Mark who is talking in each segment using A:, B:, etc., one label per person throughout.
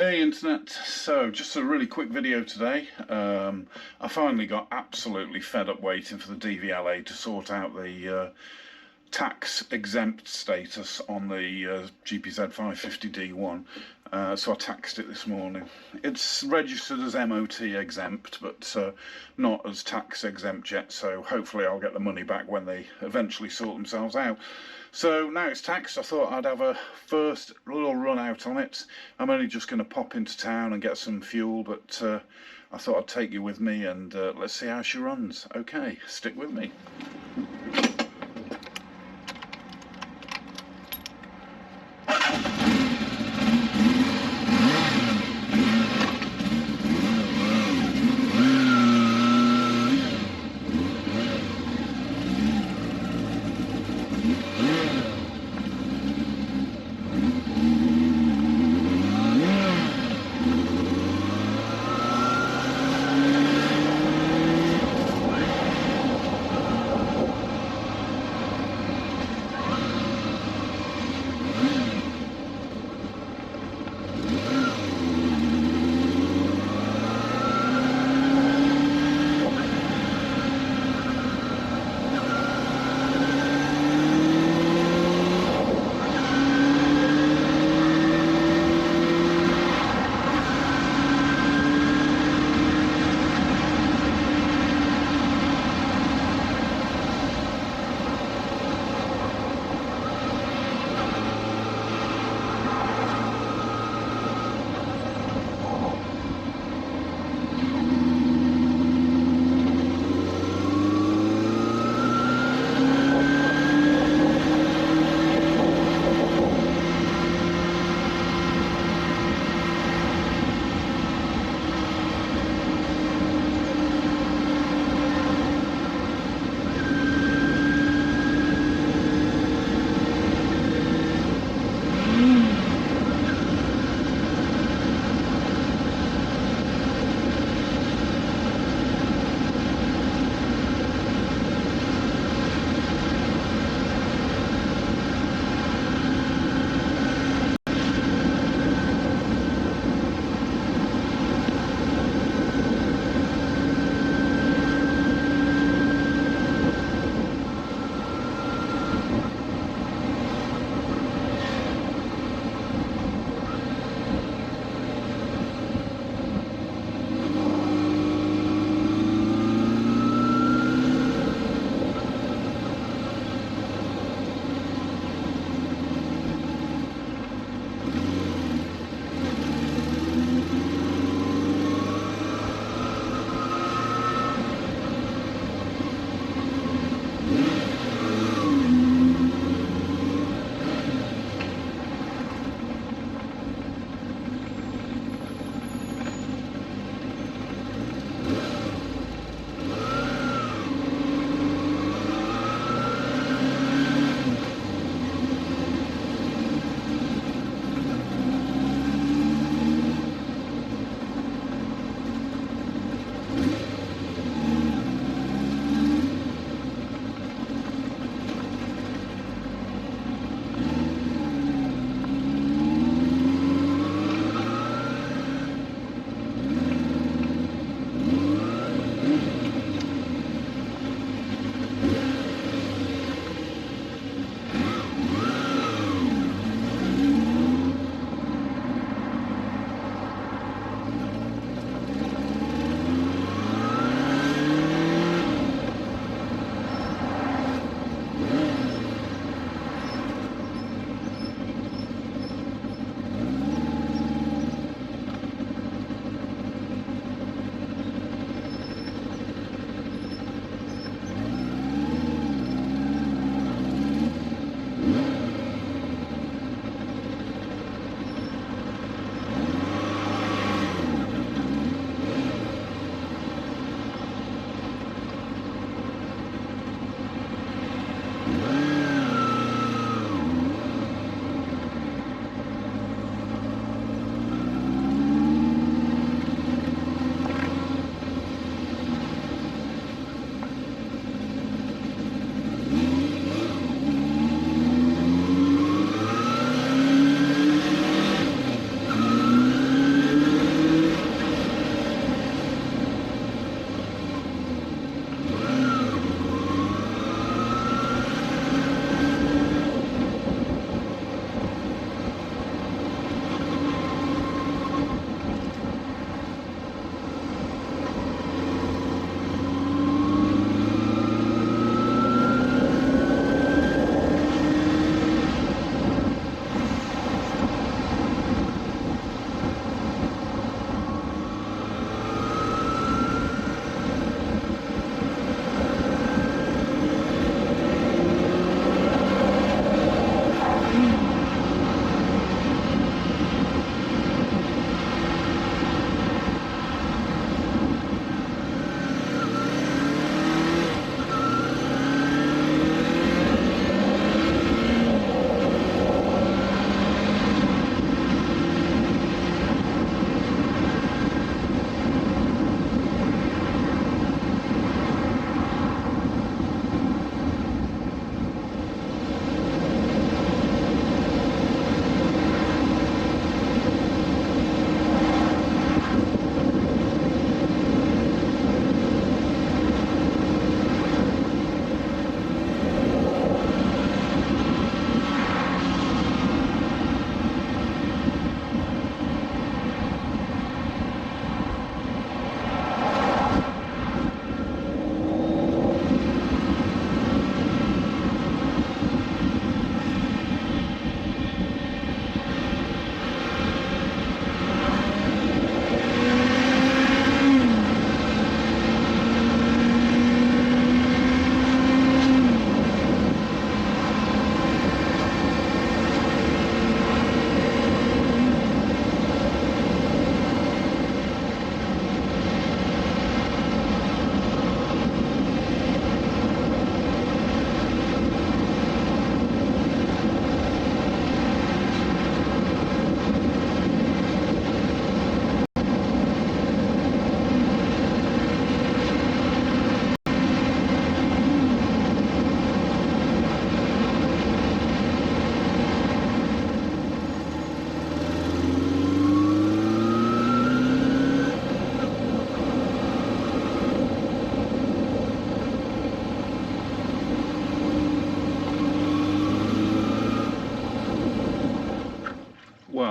A: Hey internet, so just a really quick video today. I finally got absolutely fed up waiting for the DVLA to sort out the tax exempt status on the GPz550D1. So I taxed it this morning. It's registered as MOT exempt, but not as tax exempt yet, so hopefully I'll get the money back when they eventually sort themselves out. So now it's taxed, I thought I'd have a first little run out on it. I'm only just going to pop into town and get some fuel, but I thought I'd take you with me and let's see how she runs. Okay, stick with me.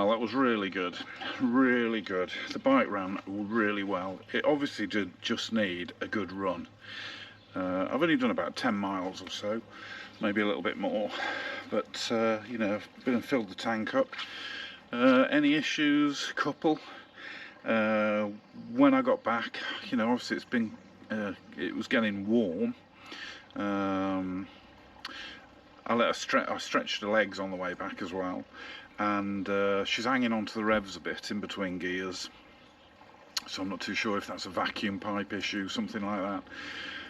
A: Well, that was really good, really good. The bike ran really well. It obviously did just need a good run. I've only done about 10 miles or so, maybe a little bit more, but you know, I've been and filled the tank up. Any issues? Couple. When I got back, you know, obviously it's been, it was getting warm. I stretched the legs on the way back as well, and she's hanging onto the revs a bit in between gears, so I'm not too sure if that's a vacuum pipe issue, something like that.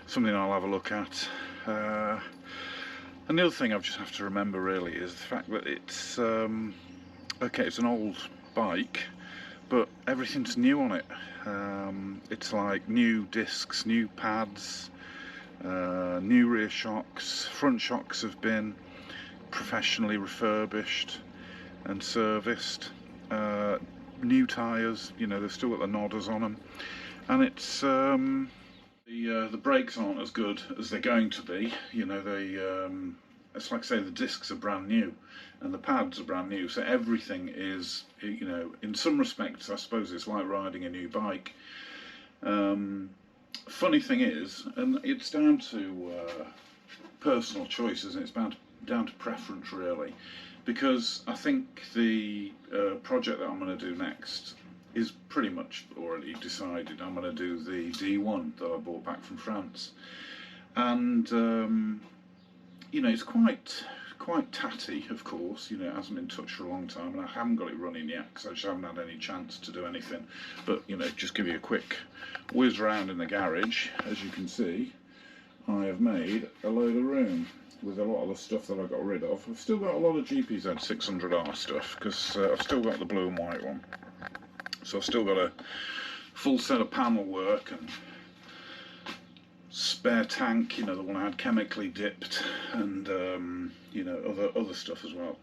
A: Something I'll have a look at. And the other thing I just have to remember really is the fact that it's okay, it's an old bike, but everything's new on it. It's like new discs, new pads, new rear shocks. Front shocks have been professionally refurbished and serviced. New tyres, you know, they've still got the nodders on them, and it's the brakes aren't as good as they're going to be. You know, it's like, say, the discs are brand new and the pads are brand new, so everything is, you know, in some respects I suppose it's like riding a new bike. Funny thing is, and it's down to personal choices, and it's down to preference really, because I think the project that I'm going to do next is pretty much already decided. I'm going to do the D1 that I bought back from France, and you know, it's quite tatty, of course. You know, it hasn't been touched for a long time, and I haven't got it running yet because I just haven't had any chance to do anything. But you know, just give you a quick whiz round in the garage. As you can see, I have made a load of room with a lot of the stuff that I got rid of. I've still got a lot of GPz550D1 stuff because I've still got the blue and white one. So I've still got a full set of panel work and spare tank, you know, the one I had chemically dipped, and you know, other stuff as well.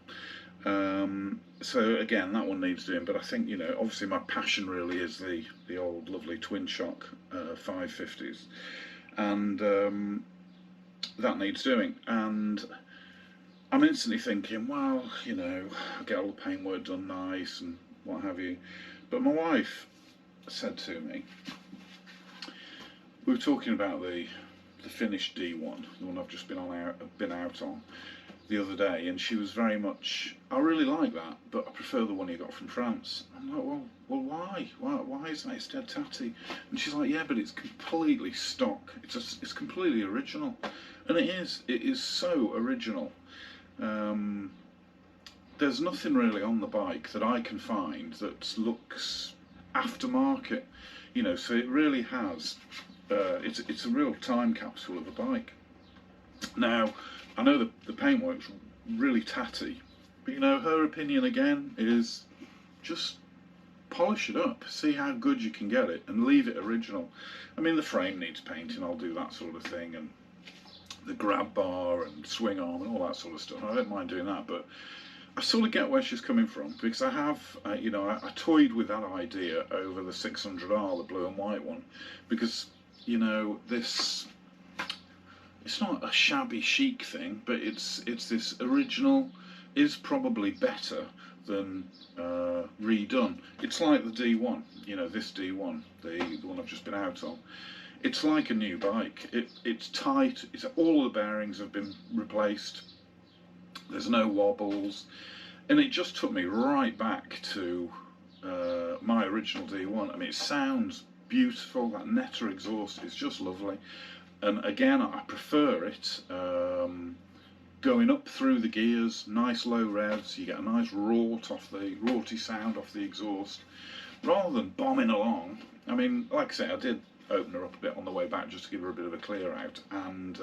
A: So again, that one needs doing, but I think, you know, obviously my passion really is the old lovely twin shock 550s, and that needs doing. And I'm instantly thinking, well, you know, I'll get all the paintwork done nice and what have you. But my wife said to me, we were talking about the finished D1, the one I've just been out on the other day, and she was very much, I really like that, but I prefer the one you got from France. I'm like, well, why? Why is that? It's dead tatty. And she's like, yeah, but it's completely stock. It's completely original, and it is so original. There's nothing really on the bike that I can find that looks aftermarket, you know. So it really has. It's a real time capsule of a bike. Now, I know the paintwork's really tatty, but you know, her opinion again is just polish it up, see how good you can get it, and leave it original. I mean, the frame needs painting, I'll do that sort of thing, and the grab bar and swing arm and all that sort of stuff. I don't mind doing that, but I sort of get where she's coming from, because I have, you know, I toyed with that idea over the 600R, the blue and white one, because, you know, it's not a shabby chic thing, but it's this original is probably better than redone. It's like the D1, you know, this D1, the one I've just been out on. It's like a new bike. It's tight. All the bearings have been replaced. There's no wobbles, and it just took me right back to my original D1. I mean, it sounds beautiful. That Netta exhaust is just lovely, and again, I prefer it going up through the gears, nice low revs. You get a nice rorty sound off the exhaust, rather than bombing along. I mean, like I say, I did open her up a bit on the way back just to give her a bit of a clear out, and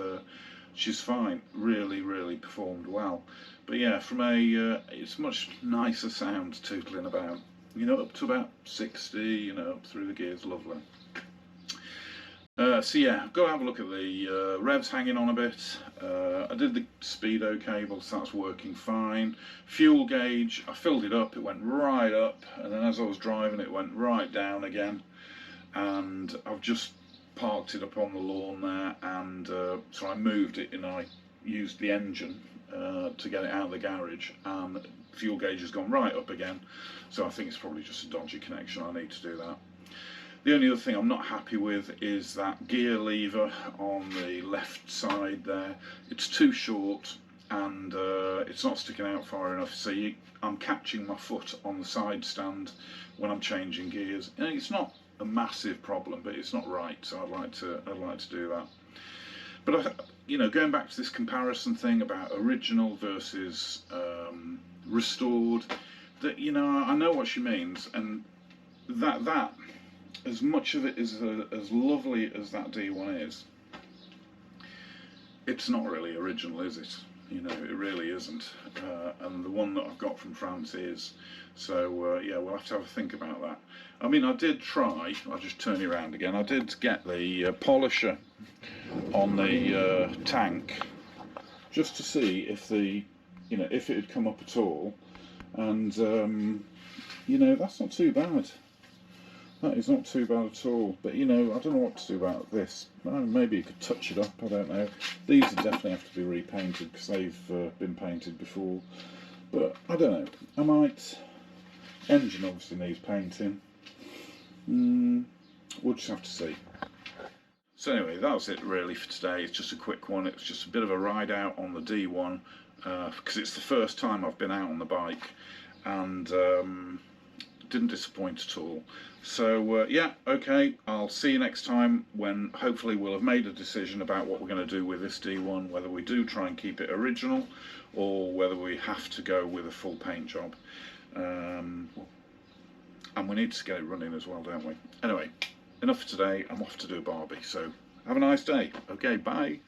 A: she's fine. Really performed well. But yeah, from it's much nicer sound tootling about, you know, up to about 60, you know, up through the gears, lovely. So yeah, I've got to have a look at the revs hanging on a bit. I did the speedo cable, so that's working fine. Fuel gauge, I filled it up, it went right up, and then as I was driving it went right down again. And I've just parked it up on the lawn there, and so I moved it and I used the engine to get it out of the garage, and fuel gauge has gone right up again, so I think it's probably just a dodgy connection. I need to do that. The only other thing I'm not happy with is that gear lever on the left side there. It's too short, and it's not sticking out far enough, so I'm catching my foot on the side stand when I'm changing gears. And it's not a massive problem, but it's not right, so I'd like to do that. But going back to this comparison thing about original versus restored, that I know what she means, and that as much of it is as lovely as that D1 is, it's not really original, is it? It really isn't. And the one that I've got from France is. So yeah, we'll have to have a think about that. I mean, I did try, I'll just turn you around again, I did get the polisher on the tank just to see if if it had come up at all, and that's not too bad. That is not too bad at all. But I don't know what to do about this. Maybe you could touch it up, I don't know. These would definitely have to be repainted because they've been painted before. But I don't know, I might. Engine obviously needs painting. We'll just have to see. So anyway, that was it really for today. It's just a quick one. It's just a bit of a ride out on the D1 because it's the first time I've been out on the bike, and didn't disappoint at all. So yeah, okay, I'll see you next time, when hopefully we'll have made a decision about what we're going to do with this D1, whether we do try and keep it original or whether we have to go with a full paint job. And we need to get it running as well, don't we? Anyway, enough for today. I'm off to do a barbie, so have a nice day. Okay, bye.